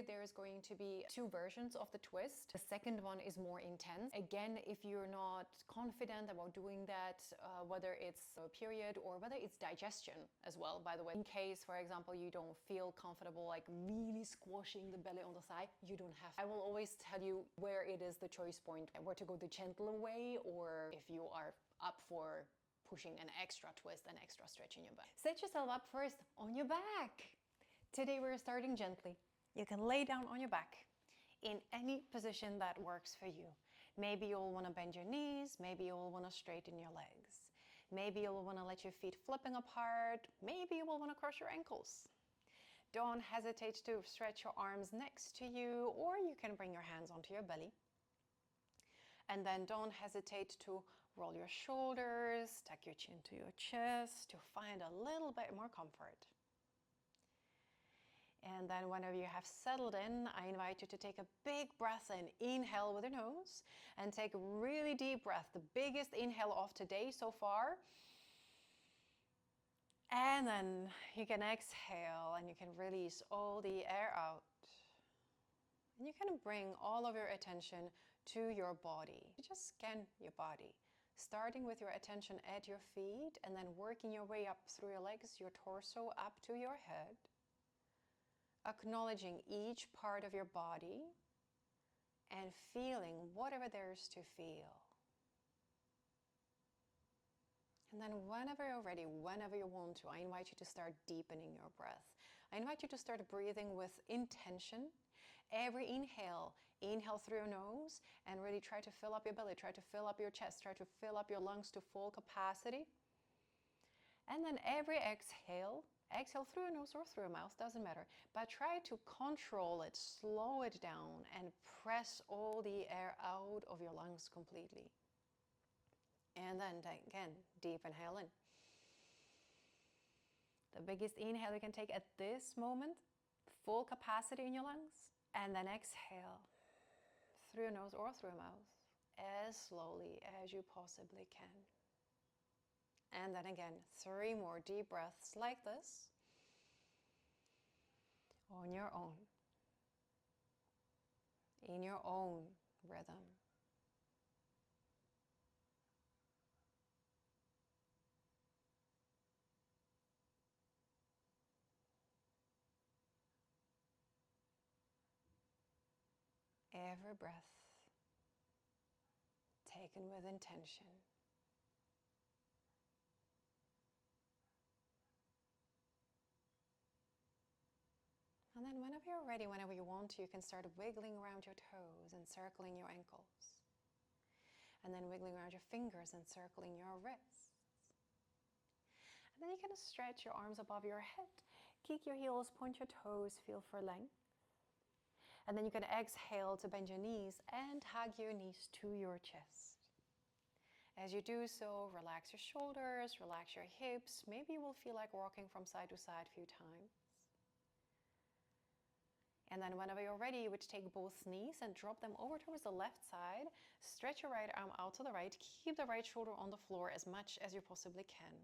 There's going to be two versions of the twist. The second one is more intense. Again, if you're not confident about doing that, whether it's a period or whether it's digestion as well, by the way. In case, for example, you don't feel comfortable like really squashing the belly on the side, you don't have to. I will always tell you where it is the choice point, where to go the gentler way, or if you are up for pushing an extra twist, an extra stretch in your back. Set yourself up first on your back. Today we're starting gently. You can lay down on your back in any position that works for you. Maybe you'll want to bend your knees, maybe you'll want to straighten your legs. Maybe you'll want to let your feet flipping apart, maybe you will want to cross your ankles. Don't hesitate to stretch your arms next to you, or you can bring your hands onto your belly. And then don't hesitate to roll your shoulders, tuck your chin to your chest to find a little bit more comfort. And then whenever you have settled in, I invite you to take a big breath in. Inhale with your nose and take a really deep breath, the biggest inhale of today so far. And then you can exhale and you can release all the air out. And you can bring all of your attention to your body. You just scan your body, starting with your attention at your feet and then working your way up through your legs, your torso, up to your head. Acknowledging each part of your body and feeling whatever there is to feel. And then whenever you're ready, whenever you want to, I invite you to start deepening your breath. I invite you to start breathing with intention. Every inhale, inhale through your nose and really try to fill up your belly, try to fill up your chest, try to fill up your lungs to full capacity. And then every exhale, exhale through your nose or through your mouth, doesn't matter. But try to control it, slow it down, and press all the air out of your lungs completely. And then again, deep inhale in. The biggest inhale you can take at this moment, full capacity in your lungs. And then exhale through your nose or through your mouth, as slowly as you possibly can. And then again, 3 more deep breaths like this, on your own, in your own rhythm. Every breath taken with intention. And then whenever you're ready, whenever you want to, you can start wiggling around your toes and circling your ankles. And then wiggling around your fingers and circling your wrists. And then you can stretch your arms above your head. Kick your heels, point your toes, feel for length. And then you can exhale to bend your knees and hug your knees to your chest. As you do so, relax your shoulders, relax your hips. Maybe you will feel like rocking from side to side a few times. And then whenever you're ready, you would take both knees and drop them over towards the left side. Stretch your right arm out to the right. Keep the right shoulder on the floor as much as you possibly can.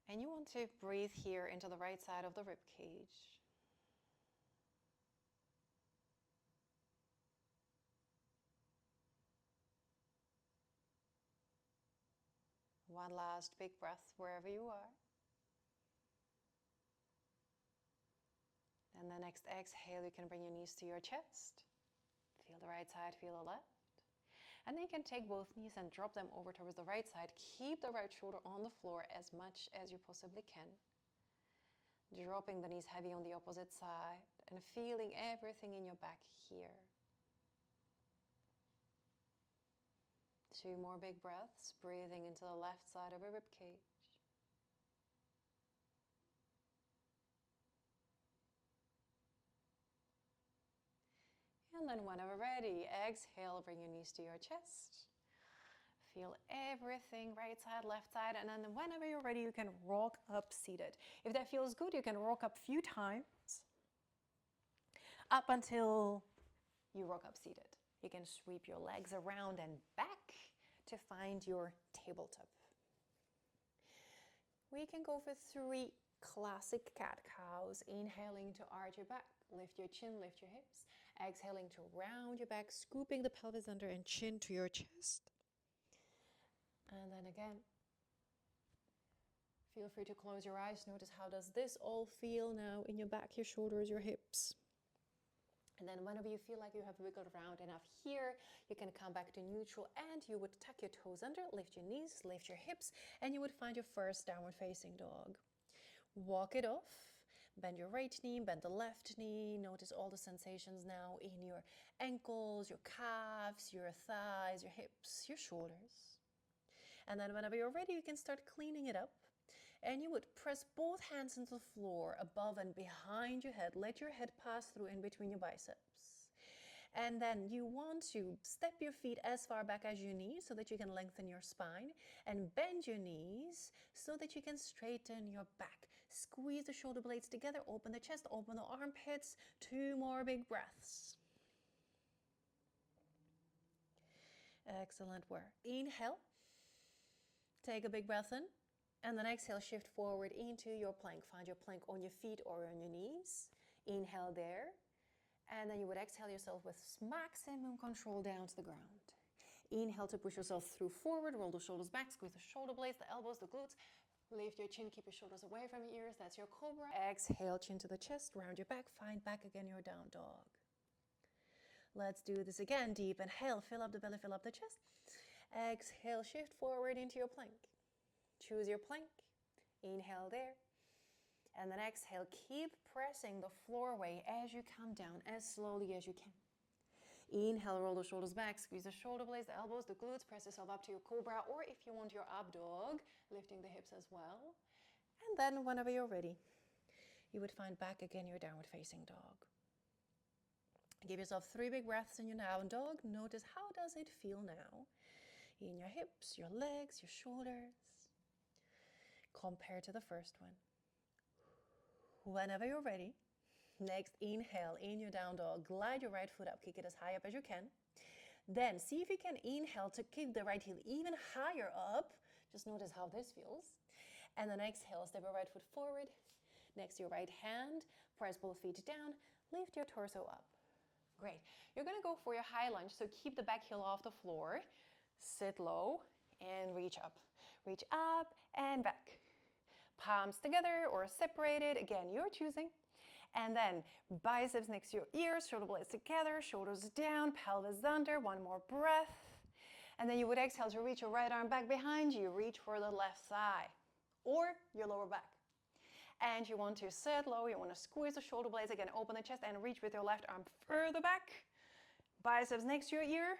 And you want to breathe here into the right side of the rib cage. One last big breath wherever you are. And the next exhale, you can bring your knees to your chest. Feel the right side, feel the left. And then you can take both knees and drop them over towards the right side. Keep the right shoulder on the floor as much as you possibly can. Dropping the knees heavy on the opposite side and feeling everything in your back here. 2 more big breaths, breathing into the left side of your rib cage. And then whenever ready, exhale, bring your knees to your chest. Feel everything, right side, left side, and then whenever you're ready, you can rock up seated. If that feels good, you can rock up a few times, up until you rock up seated. You can sweep your legs around and back to find your tabletop. We can go for 3 classic cat-cows, inhaling to arch your back. lift your chin, lift your hips. Exhaling to round your back, scooping the pelvis under and chin to your chest. And then again, feel free to close your eyes. Notice how does this all feel now in your back, your shoulders, your hips. And then whenever you feel like you have wiggled around enough here, you can come back to neutral and you would tuck your toes under, lift your knees, lift your hips, and you would find your first downward facing dog. Walk it off, bend your right knee, bend the left knee. Notice all the sensations now in your ankles, your calves, your thighs, your hips, your shoulders. And then whenever you're ready, you can start cleaning it up. And you would press both hands into the floor above and behind your head. Let your head pass through in between your biceps. And then you want to step your feet as far back as your knees so that you can lengthen your spine. And bend your knees so that you can straighten your back. Squeeze the shoulder blades together. Open the chest, open the armpits. 2 more big breaths. Excellent work. Inhale. Take a big breath in. And then exhale, shift forward into your plank. Find your plank on your feet or on your knees. Inhale there. And then you would exhale yourself with maximum control down to the ground. Inhale to push yourself through forward. Roll the shoulders back. Squeeze the shoulder blades, the elbows, the glutes. Lift your chin. Keep your shoulders away from your ears. That's your cobra. Exhale, chin to the chest. Round your back. Find back again your down dog. Let's do this again. Deep inhale. Fill up the belly, fill up the chest. Exhale, shift forward into your plank. Choose your plank, inhale there, and then exhale, keep pressing the floor away as you come down as slowly as you can. Inhale, roll the shoulders back, squeeze the shoulder blades, the elbows, the glutes, press yourself up to your cobra, or if you want your up dog, lifting the hips as well. And then whenever you're ready, you would find back again your downward facing dog. Give yourself 3 big breaths in your down dog. Notice how does it feel now in your hips, your legs, your shoulders, compared to the first one. Whenever you're ready, next inhale in your down dog, glide your right foot up, kick it as high up as you can. Then see if you can inhale to kick the right heel even higher up. Just notice how this feels. And then exhale, step your right foot forward, next to your right hand, press both feet down, lift your torso up. Great. You're gonna go for your high lunge, so keep the back heel off the floor, sit low and reach up. Reach up and back. Palms together or separated, again, you're choosing. And then biceps next to your ears, shoulder blades together, shoulders down, pelvis under, 1 more breath. And then you would exhale to reach your right arm back behind you, reach for the left thigh or your lower back. And you want to sit low, you want to squeeze the shoulder blades again, open the chest and reach with your left arm further back. Biceps next to your ear.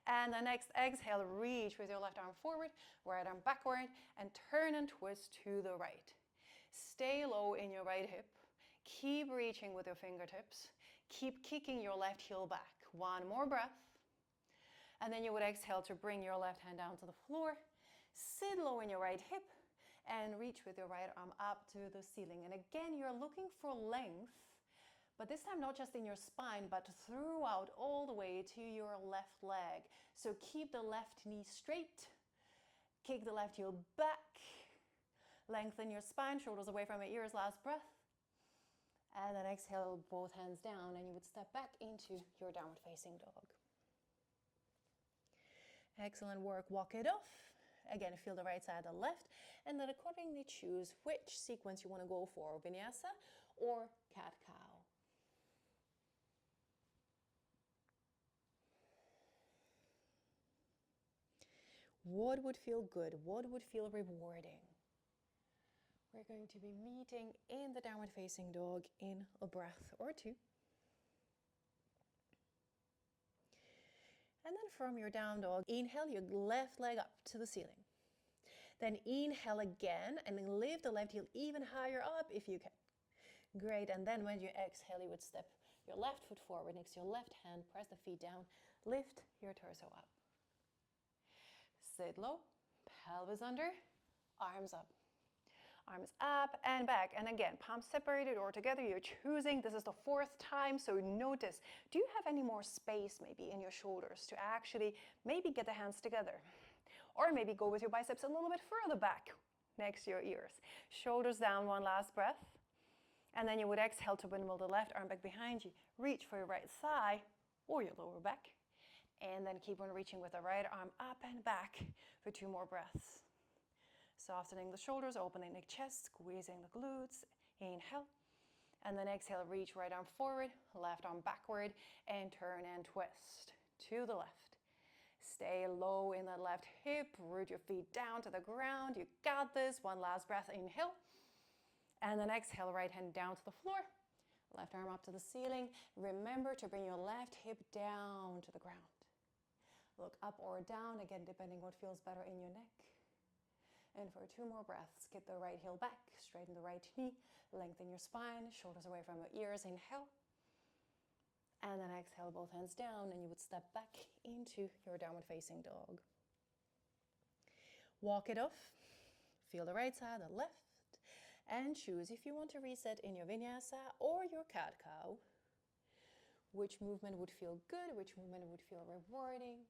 And the next exhale, reach with your left arm forward, right arm backward, and turn and twist to the right. Stay low in your right hip. Keep reaching with your fingertips. Keep kicking your left heel back. 1 more breath. And then you would exhale to bring your left hand down to the floor. Sit low in your right hip and reach with your right arm up to the ceiling. And again, you're looking for length. But this time not just in your spine, but throughout all the way to your left leg. So keep the left knee straight, kick the left heel back, lengthen your spine, shoulders away from your ears, last breath. And then exhale, both hands down, and you would step back into your downward facing dog. Excellent work, walk it off. Again, feel the right side, the left, and then accordingly choose which sequence you want to go for, vinyasa or cat-cow. What would feel good? What would feel rewarding? We're going to be meeting in the downward facing dog in a breath or 2. And then from your down dog, inhale your left leg up to the ceiling. Then inhale again and then lift the left heel even higher up if you can. Great, and then when you exhale, you would step your left foot forward next to your left hand, press the feet down, lift your torso up. Sit low, pelvis under, arms up. Arms up and back, and again, palms separated or together, you're choosing. This is the 4th time, so notice, do you have any more space maybe in your shoulders to actually maybe get the hands together? Or maybe go with your biceps a little bit further back next to your ears. Shoulders down, 1 last breath. And then you would exhale to windmill the left arm back behind you. Reach for your right thigh or your lower back. And then keep on reaching with the right arm up and back for 2 more breaths. Softening the shoulders, opening the chest, squeezing the glutes. Inhale. And then exhale, reach right arm forward, left arm backward, and turn and twist to the left. Stay low in the left hip, root your feet down to the ground. You got this. One last breath, inhale. And then exhale, right hand down to the floor, left arm up to the ceiling. Remember to bring your left hip down to the ground. Look up or down, again, depending what feels better in your neck. And for 2 more breaths, get the right heel back, straighten the right knee, lengthen your spine, shoulders away from your ears, inhale. And then exhale, both hands down, and you would step back into your downward facing dog. Walk it off, feel the right side, the left, and choose if you want to reset in your vinyasa or your cat-cow. Which movement would feel good, which movement would feel rewarding.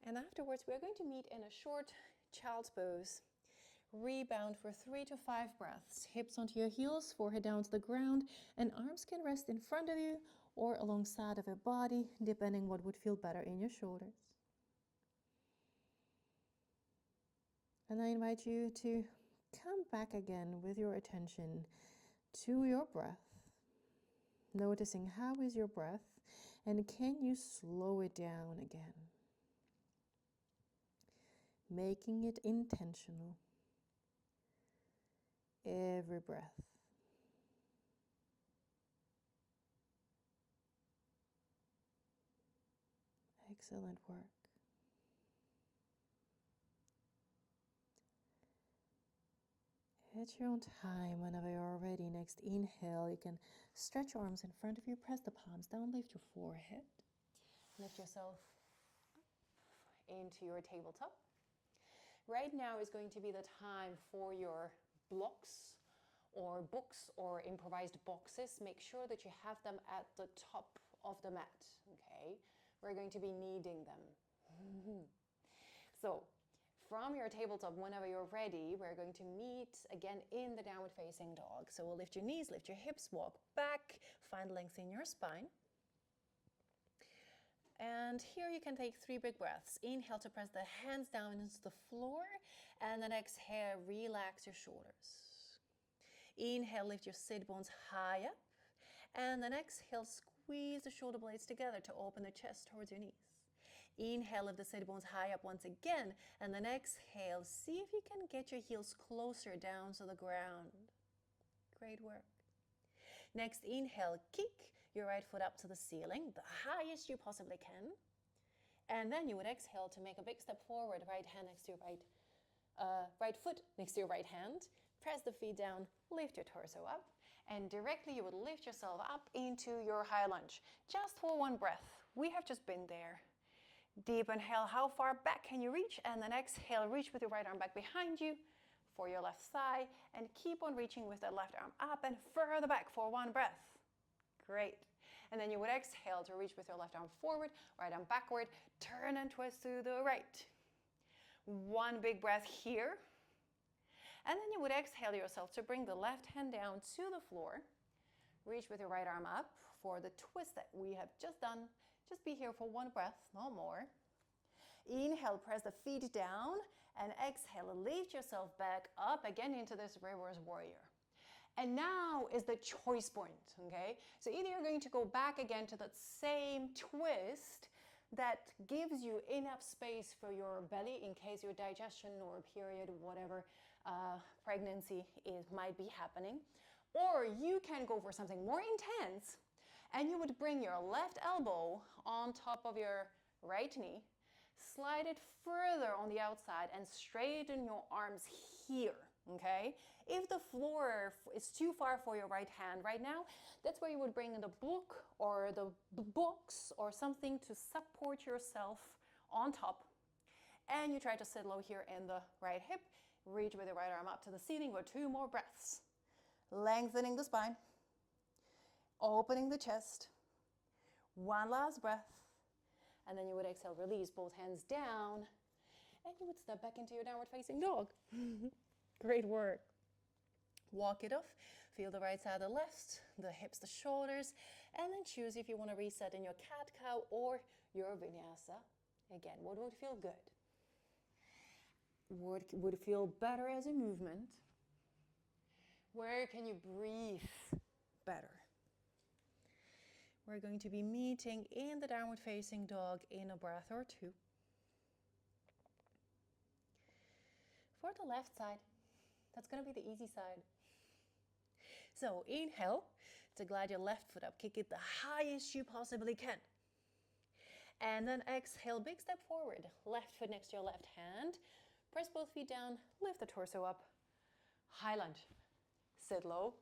And afterwards, we're going to meet in a short child's pose. Rebound for 3 to 5 breaths. Hips onto your heels, forehead down to the ground, and arms can rest in front of you or alongside of your body, depending what would feel better in your shoulders. And I invite you to come back again with your attention to your breath. Noticing how is your breath, and can you slow it down again? Making it intentional. Every breath. Excellent work. At your own time, whenever you're ready, next inhale, you can stretch your arms in front of you, press the palms down, lift your forehead. Lift yourself into your tabletop. Right now is going to be the time for your blocks or books or improvised boxes. Make sure that you have them at the top of the mat, okay? We're going to be needing them. So, from your tabletop, whenever you're ready, we're going to meet again in the downward facing dog. So we'll lift your knees, lift your hips, walk back, find length in your spine. And here you can take 3 big breaths. Inhale to press the hands down into the floor, and then exhale, relax your shoulders. Inhale, lift your sit bones high up, and then exhale, squeeze the shoulder blades together to open the chest towards your knees. Inhale, lift the sit bones high up once again, and then exhale, see if you can get your heels closer down to the ground. Great work. Next, inhale, kick your right foot up to the ceiling, the highest you possibly can. And then you would exhale to make a big step forward, right hand next to your right foot next to your right hand. Press the feet down, lift your torso up, and directly you would lift yourself up into your high lunge. Just for 1 breath. We have just been there. Deep inhale, how far back can you reach? And then exhale, reach with your right arm back behind you for your left thigh, and keep on reaching with that left arm up and further back for 1 breath. Great. And then you would exhale to reach with your left arm forward, right arm backward, turn and twist to the right. 1 big breath here. And then you would exhale yourself to bring the left hand down to the floor. Reach with your right arm up for the twist that we have just done. Just be here for 1 breath, no more. Inhale, press the feet down, and exhale, lift yourself back up again into this reverse warrior. And now is the choice point, okay? So either you're going to go back again to that same twist that gives you enough space for your belly in case your digestion or period, whatever pregnancy might be happening. Or you can go for something more intense, and you would bring your left elbow on top of your right knee, slide it further on the outside, and straighten your arms here, okay? If the floor is too far for your right hand right now, that's where you would bring in the book or the books or something to support yourself on top. And you try to sit low here in the right hip. Reach with your right arm up to the ceiling for 2 more breaths. Lengthening the spine. Opening the chest. 1 last breath. And then you would exhale, release both hands down. And you would step back into your downward facing dog. Great work. Walk it off. Feel the right side, the left, the hips, the shoulders, and then choose if you want to reset in your cat-cow or your vinyasa. Again, what would feel good? What would feel better as a movement? Where can you breathe better? We're going to be meeting in the downward facing dog in a breath or two. For the left side, that's going to be the easy side. So inhale to glide your left foot up. Kick it the highest you possibly can. And then exhale, big step forward. Left foot next to your left hand. Press both feet down, lift the torso up. High lunge. Sit low,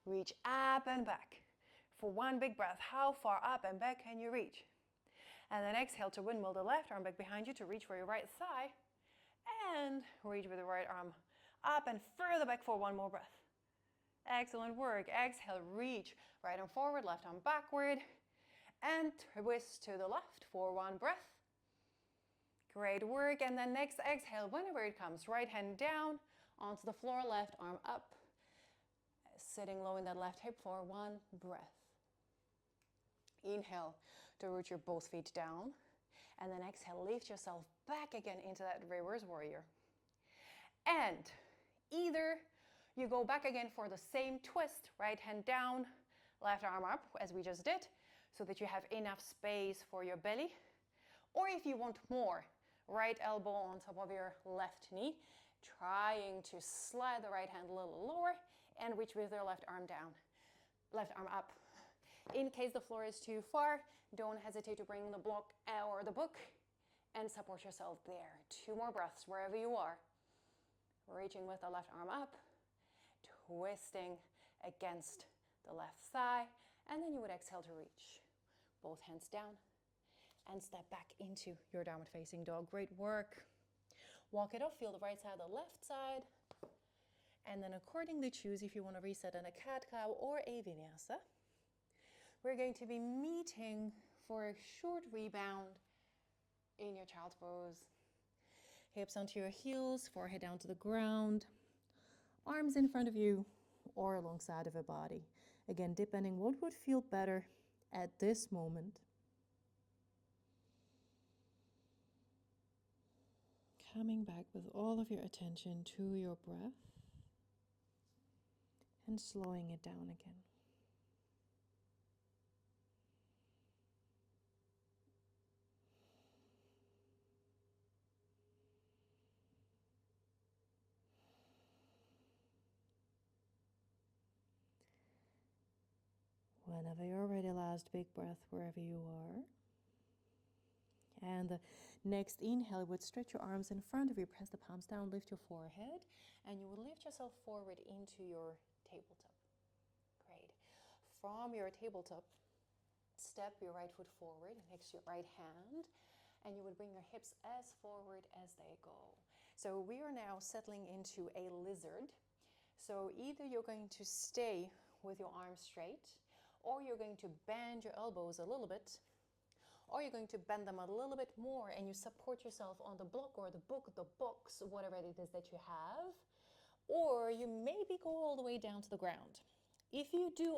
reach up and back. For one big breath, how far up and back can you reach? And then exhale to windmill the left arm back behind you to reach for your right thigh. And reach with the right arm up and further back for one more breath. Excellent work. Exhale, reach right arm forward, left arm backward, and twist to the left for one breath. Great work. And then next exhale, whenever it comes, right hand down onto the floor, left arm up, sitting low in that left hip for one breath. Inhale to root your both feet down, and then exhale, lift yourself back again into that reverse warrior. And either you go back again for the same twist, right hand down, left arm up, as we just did, so that you have enough space for your belly. Or if you want more, right elbow on top of your left knee, trying to slide the right hand a little lower and reach with your left arm down, left arm up. In case the floor is too far, don't hesitate to bring the block or the book and support yourself there. 2 more breaths wherever you are. Reaching with the left arm up, twisting against the left thigh, and then you would exhale to reach. Both hands down and step back into your downward facing dog. Great work. Walk it off, feel the right side, the left side, and then accordingly choose if you want to reset in a cat-cow or a vinyasa. We're going to be meeting for a short rebound in your child's pose. Hips onto your heels, forehead down to the ground, arms in front of you or alongside of your body. Again, depending what would feel better at this moment. Coming back with all of your attention to your breath and slowing it down again. Whenever you're ready, last big breath wherever you are. And the next inhale would stretch your arms in front of you, press the palms down, lift your forehead, and you would lift yourself forward into your tabletop. Great. From your tabletop, step your right foot forward next to your right hand, and you would bring your hips as forward as they go. So we are now settling into a lizard. So either you're going to stay with your arms straight, or you're going to bend your elbows a little bit, or you're going to bend them a little bit more and you support yourself on the block or the book, the box, whatever it is that you have, or you maybe go all the way down to the ground. If you do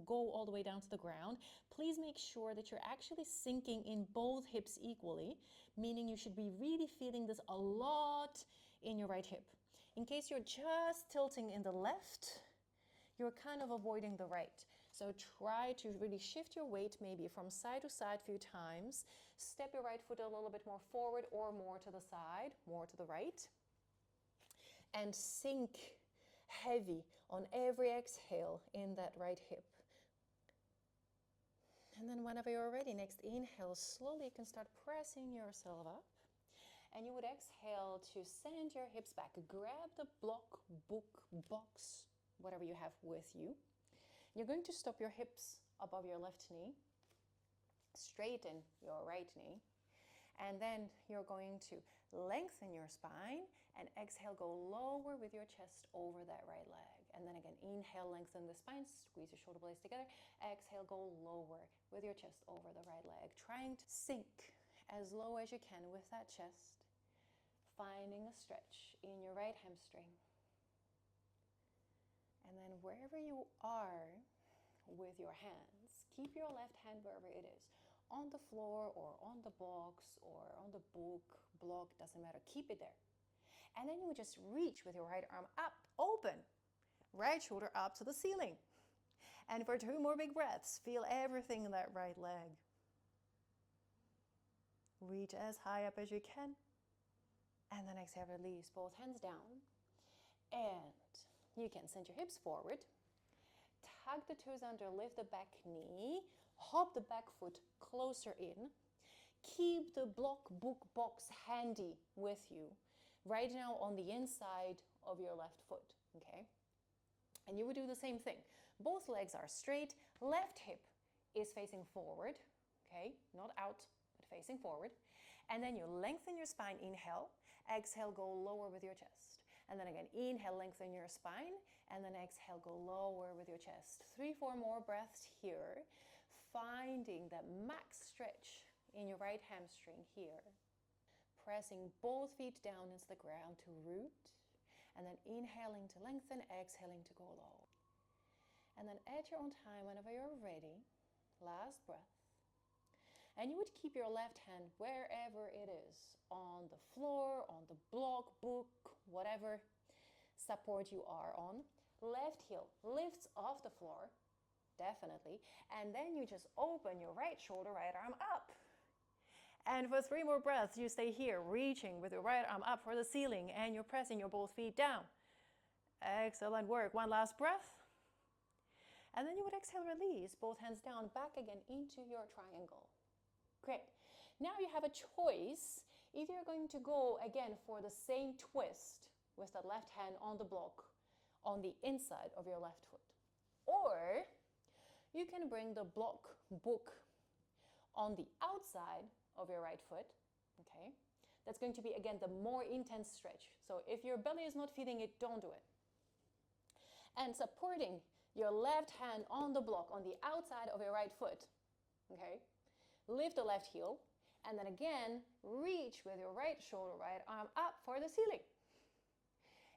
go all the way down to the ground, please make sure that you're actually sinking in both hips equally, meaning you should be really feeling this a lot in your right hip. In case you're just tilting in the left, you're kind of avoiding the right. So try to really shift your weight maybe from side to side a few times. Step your right foot a little bit more forward or more to the side, more to the right. And sink heavy on every exhale in that right hip. And then whenever you're ready, next inhale, slowly you can start pressing yourself up. And you would exhale to send your hips back. Grab the block, book, box, whatever you have with you. You're going to stop your hips above your left knee, straighten your right knee, and then you're going to lengthen your spine and exhale, go lower with your chest over that right leg. And then again, inhale, lengthen the spine, squeeze your shoulder blades together. Exhale, go lower with your chest over the right leg, trying to sink as low as you can with that chest, finding a stretch in your right hamstring. And then wherever you are with your hands, keep your left hand wherever it is, on the floor or on the box or on the book, block, doesn't matter, keep it there. And then you would just reach with your right arm up, open, right shoulder up to the ceiling. And for 2 more big breaths, feel everything in that right leg. Reach as high up as you can. And then exhale, release both hands down. And you can send your hips forward. Tuck the toes under, lift the back knee. Hop the back foot closer in. Keep the block, book, box handy with you right now on the inside of your left foot, okay? And you would do the same thing. Both legs are straight. Left hip is facing forward, okay? Not out, but facing forward. And then you lengthen your spine, inhale. Exhale, go lower with your chest. And then again, inhale, lengthen your spine. And then exhale, go lower with your chest. 3, 4 more breaths here. Finding that max stretch in your right hamstring here. Pressing both feet down into the ground to root. And then inhaling to lengthen, exhaling to go low. And then at your own time, whenever you're ready, last breath. And you would keep your left hand wherever it is, on the floor, on the block, book, whatever support you are on. Left heel lifts off the floor, definitely. And then you just open your right shoulder, right arm up. And for 3 more breaths, you stay here, reaching with your right arm up for the ceiling, and you're pressing your both feet down. Excellent work. One last breath. And then you would exhale, release, both hands down, back again into your triangle. Great. Now you have a choice. Either you're going to go again for the same twist with the left hand on the block on the inside of your left foot. Or you can bring the block book on the outside of your right foot, okay? That's going to be, again, the more intense stretch. So if your belly is not feeling it, don't do it. And supporting your left hand on the block on the outside of your right foot, okay? Lift the left heel, and then again, reach with your right shoulder, right arm up for the ceiling.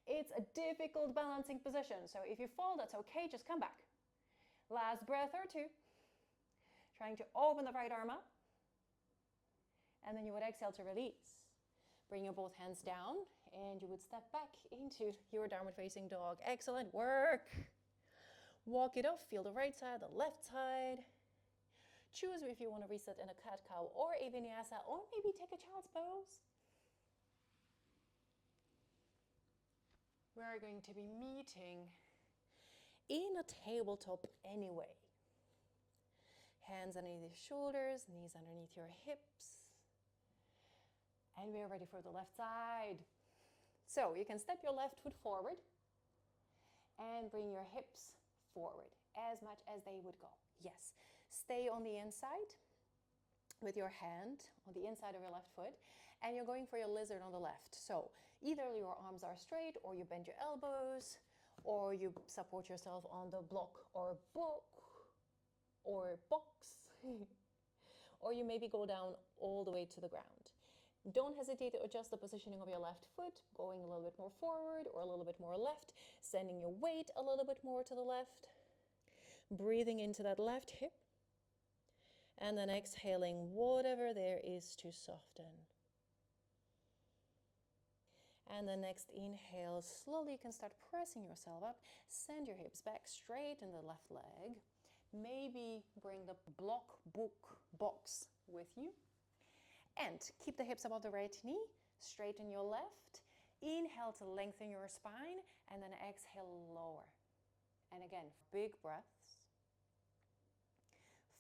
It's a difficult balancing position, so if you fall, that's okay, just come back. Last breath or 2. Trying to open the right arm up. And then you would exhale to release. Bring your both hands down, and you would step back into your downward facing dog. Excellent work. Walk it off, feel the right side, the left side. Choose if you want to reset in a cat-cow or a vinyasa, or maybe take a child's pose. We're going to be meeting in a tabletop anyway. Hands underneath your shoulders, knees underneath your hips. And we're ready for the left side. So you can step your left foot forward and bring your hips forward as much as they would go. Yes. Stay on the inside with your hand on the inside of your left foot, and you're going for your lizard on the left. So either your arms are straight, or you bend your elbows, or you support yourself on the block or book or box, or you maybe go down all the way to the ground. Don't hesitate to adjust the positioning of your left foot, going a little bit more forward or a little bit more left, sending your weight a little bit more to the left, breathing into that left hip, and then exhaling whatever there is to soften. And the next inhale, slowly you can start pressing yourself up. Send your hips back straight in the left leg. Maybe bring the block, book, box with you. And keep the hips above the right knee, straighten your left. Inhale to lengthen your spine, and then exhale, lower. And again, big breaths.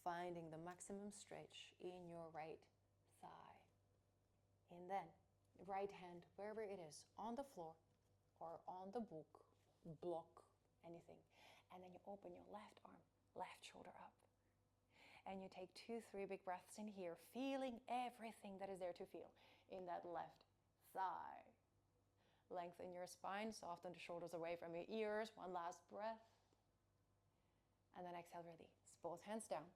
Finding the maximum stretch in your right thigh. And then, right hand, wherever it is, on the floor or on the book, block, anything. And then you open your left arm, left shoulder up. And you take 2, 3 big breaths in here, feeling everything that is there to feel in that left thigh. Lengthen your spine, soften the shoulders away from your ears. One last breath. And then exhale, release. Both hands down.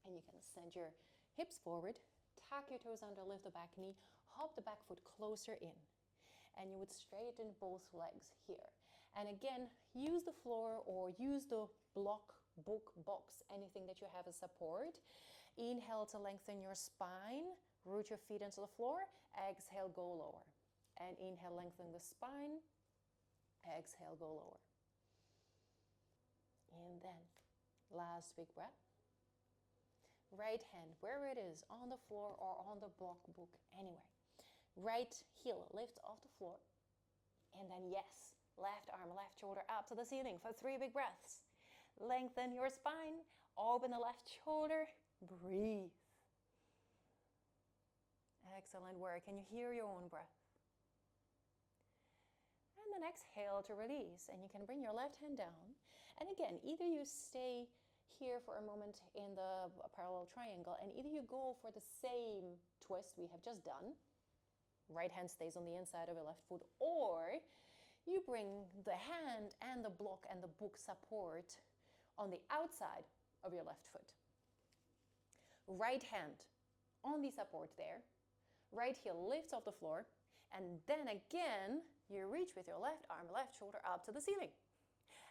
And you can send your hips forward, tuck your toes under, lift the back knee, hop the back foot closer in. And you would straighten both legs here. And again, use the floor or use the block, book, box, anything that you have as support. Inhale to lengthen your spine, root your feet into the floor. Exhale, go lower. And inhale, lengthen the spine. Exhale, go lower. And then, last big breath. Right hand, wherever it is, on the floor or on the block, book, anywhere. Right heel lifts off the floor. And then yes, left arm, left shoulder up to the ceiling for 3 big breaths. Lengthen your spine, open the left shoulder, breathe. Excellent work. Can you hear your own breath? And then exhale to release. And you can bring your left hand down. And again, either you stay here for a moment in the parallel triangle, and either you go for the same twist we have just done, right hand stays on the inside of your left foot, or you bring the hand and the block and the book support on the outside of your left foot. Right hand on the support there, right heel lifts off the floor, and then again you reach with your left arm, left shoulder up to the ceiling.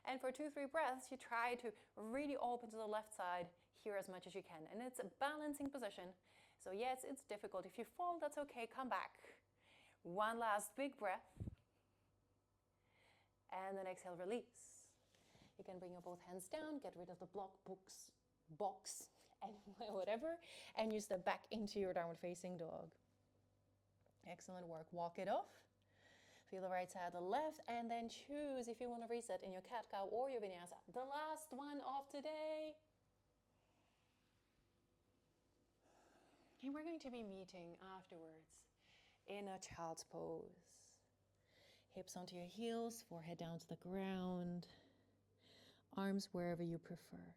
And for 2-3 breaths, you try to really open to the left side here as much as you can. And it's a balancing position. So yes, it's difficult. If you fall, that's okay. Come back. One last big breath. And then exhale, release. You can bring your both hands down, get rid of the block, books, box, and whatever. And you step back into your downward facing dog. Excellent work. Walk it off. Feel the right side, the left, and then choose if you want to reset in your cat-cow or your vinyasa. The last one of today. And we're going to be meeting afterwards in a child's pose. Hips onto your heels, forehead down to the ground, arms wherever you prefer.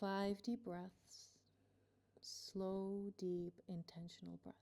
5 deep breaths. Slow, deep, intentional breaths.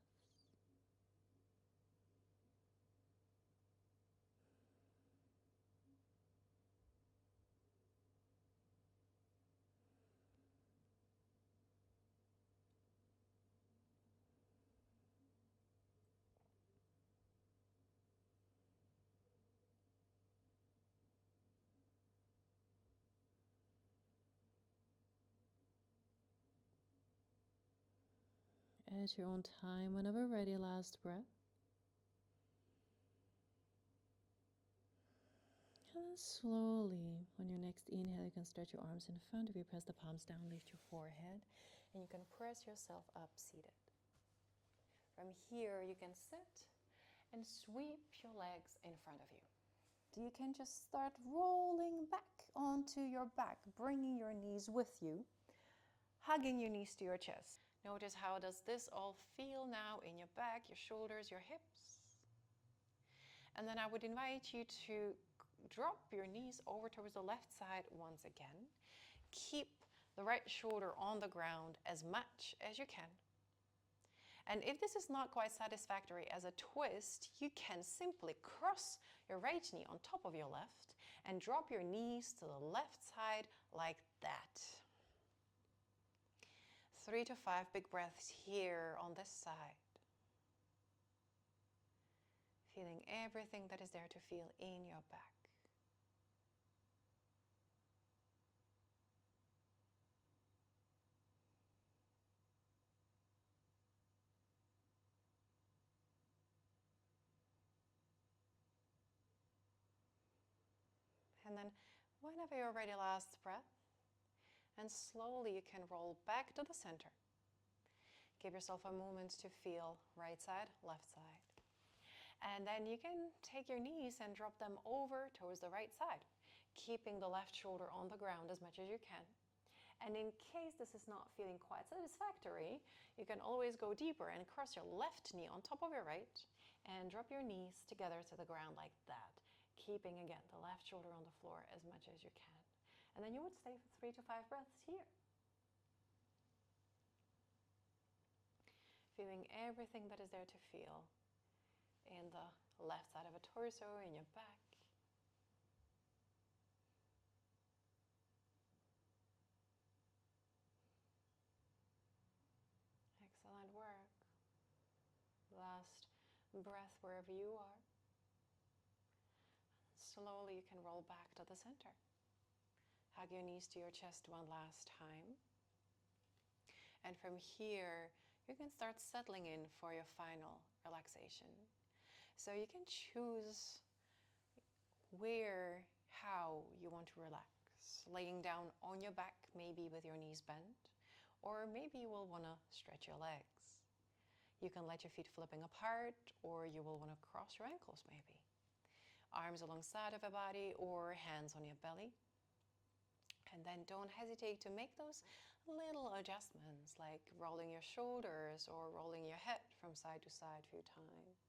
At your own time, whenever ready, last breath. And then slowly, on your next inhale, you can stretch your arms in front of you, press the palms down, lift your forehead, and you can press yourself up seated. From here, you can sit and sweep your legs in front of you. You can just start rolling back onto your back, bringing your knees with you, hugging your knees to your chest. Notice how does this all feel now in your back, your shoulders, your hips. And then I would invite you to drop your knees over towards the left side once again. Keep the right shoulder on the ground as much as you can. And if this is not quite satisfactory as a twist, you can simply cross your right knee on top of your left and drop your knees to the left side like that. 3 to 5 big breaths here on this side. Feeling everything that is there to feel in your back. And then whenever you're ready, last breath. And slowly you can roll back to the center. Give yourself a moment to feel right side, left side. And then you can take your knees and drop them over towards the right side, keeping the left shoulder on the ground as much as you can. And in case this is not feeling quite satisfactory, you can always go deeper and cross your left knee on top of your right and drop your knees together to the ground like that, keeping again the left shoulder on the floor as much as you can. And then you would stay for 3 to 5 breaths here. Feeling everything that is there to feel in the left side of a torso, in your back. Excellent work. Last breath wherever you are. Slowly you can roll back to the center. Hug your knees to your chest one last time. And from here, you can start settling in for your final relaxation. So you can choose where, how you want to relax. Laying down on your back, maybe with your knees bent, or maybe you will want to stretch your legs. You can let your feet flipping apart, or you will want to cross your ankles maybe. Arms alongside of your body or hands on your belly. And then don't hesitate to make those little adjustments, like rolling your shoulders or rolling your head from side to side a few times.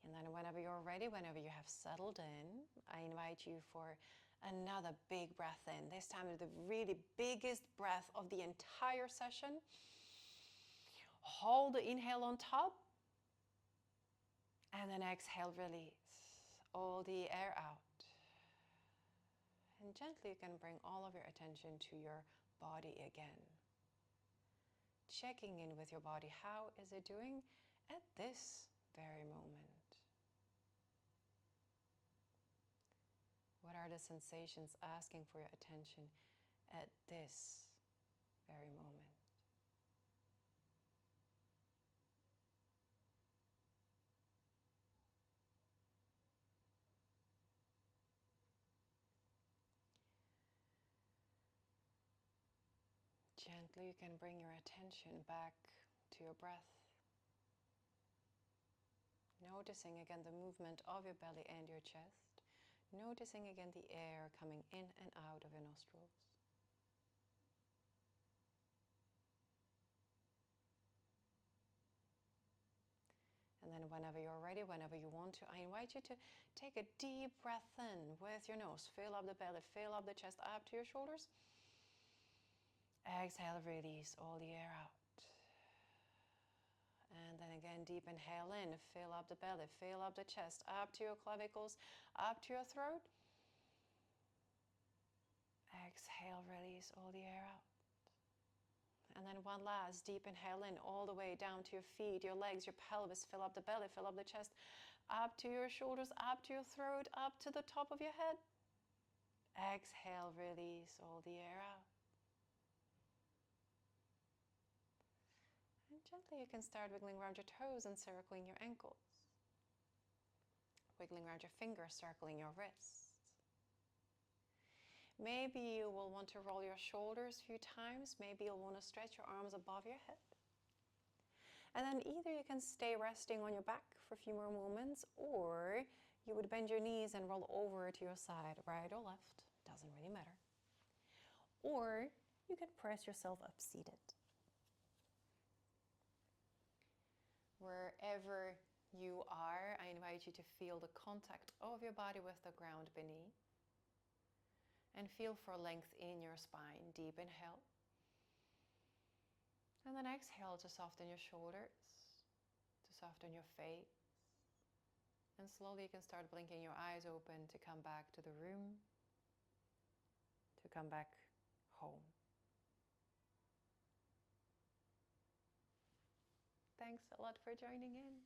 And then whenever you're ready, whenever you have settled in, I invite you for another big breath in. This time is the really biggest breath of the entire session. Hold the inhale on top. And then exhale, release all the air out. And gently you can bring all of your attention to your body again. Checking in with your body. How is it doing at this very moment? What are the sensations asking for your attention at this very moment? Gently you can bring your attention back to your breath. Noticing again the movement of your belly and your chest. Noticing again the air coming in and out of your nostrils. And then whenever you're ready, whenever you want to, I invite you to take a deep breath in with your nose. Fill up the belly, fill up the chest up to your shoulders. Exhale, release all the air out. And then again, deep inhale in, fill up the belly, fill up the chest, up to your clavicles, up to your throat. Exhale, release all the air out. And then one last deep inhale in, all the way down to your feet, your legs, your pelvis, fill up the belly, fill up the chest, up to your shoulders, up to your throat, up to the top of your head. Exhale, release all the air out. And gently you can start wiggling around your toes and circling your ankles. Wiggling around your fingers, circling your wrists. Maybe you will want to roll your shoulders a few times. Maybe you'll want to stretch your arms above your head. And then either you can stay resting on your back for a few more moments, or you would bend your knees and roll over to your side, right or left, doesn't really matter. Or you can press yourself up seated. Wherever you are, I invite you to feel the contact of your body with the ground beneath. And feel for length in your spine. Deep inhale. And then exhale to soften your shoulders, to soften your face. And slowly you can start blinking your eyes open to come back to the room, to come back home. Thanks a lot for joining in.